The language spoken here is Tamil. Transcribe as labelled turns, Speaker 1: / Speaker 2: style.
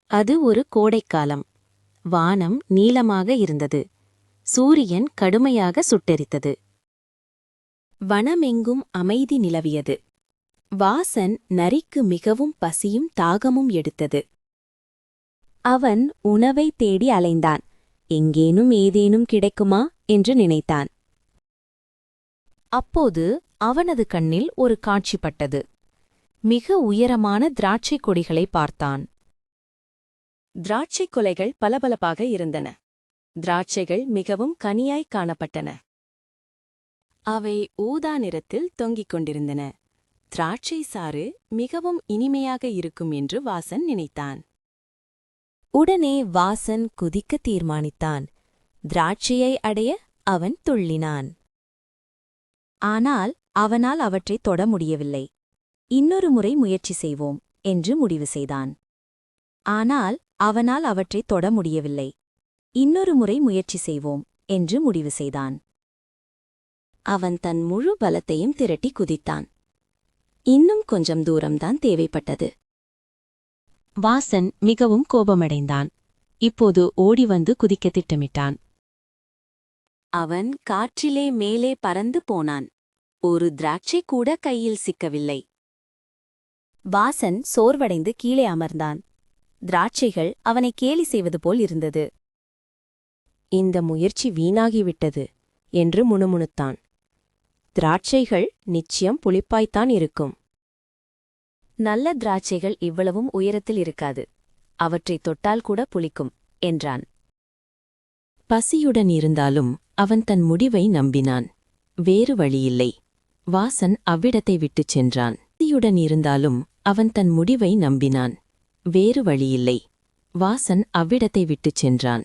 Speaker 1: அது ஒரு கோடைக்காலம். வானம் நீலமாக இருந்தது. சூரியன் கடுமையாக சுட்டெரித்தது. வனமெங்கும் அமைதி நிலவியது. வாசன் நரிக்கு மிகவும் பசியும் தாகமும் எடுத்தது. அவன் உணவை தேடி அலைந்தான். எங்கேனும் ஏதேனும் கிடைக்குமா என்று நினைத்தான். அப்போது அவனது கண்ணில் ஒரு காட்சிப்பட்டது. மிக உயரமான திராட்சைக் கொடிகளை பார்த்தான். திராட்சைக் கொலைகள் பளபளப்பாக இருந்தன. திராட்சைகள் மிகவும் கனியாய் காணப்பட்டன. அவை ஊதா நிறத்தில் தொங்கிக் கொண்டிருந்தன. திராட்சை சாறு மிகவும் இனிமையாக இருக்கும் என்று வாசன் நினைத்தான். உடனே வாசன் குதிக்க தீர்மானித்தான். திராட்சையை அடைய அவன் துள்ளினான். ஆனால் அவனால் அவற்றைத் தொட முடியவில்லை. இன்னொரு முறை முயற்சி செய்வோம் என்று முடிவு செய்தான். ஆனால் அவனால் அவற்றைத் தொட முடியவில்லை. இன்னொரு முறை முயற்சி செய்வோம் என்று முடிவு செய்தான். அவன் தன் முழு பலத்தையும் திரட்டி குதித்தான். இன்னும் கொஞ்சம் தூரம்தான் தேவைப்பட்டது. வாசன் மிகவும் கோபமடைந்தான். இப்போது ஓடி வந்து குதிக்க திட்டமிட்டான். அவன் காற்றிலே மேலே பறந்து போனான். ஒரு திராட்சை கூட கையில் சிக்கவில்லை. வாசன் சோர்வடைந்து கீழே அமர்ந்தான். திராட்சைகள் அவனை கேலி செய்வது போல் இருந்தது. இந்த முயற்சி வீணாகிவிட்டது என்று முணுமுணுத்தான். திராட்சைகள் நிச்சயம் புளிப்பாய்த்தான் இருக்கும். நல்ல திராட்சைகள் இவ்வளவும் உயரத்தில் இருக்காது. அவற்றைத் தொட்டால் கூட புளிக்கும் என்றான். பசியுடன் இருந்தாலும் அவன் தன் முடிவை நம்பினான். வேறு வழியில்லை. வாசன் அவ்விடத்தை விட்டுச் சென்றான். பசியுடன் இருந்தாலும் அவன் தன் முடிவை நம்பினான். வேறு வழியில்லை. வாசன் அவ்விடத்தை விட்டுச் சென்றான்.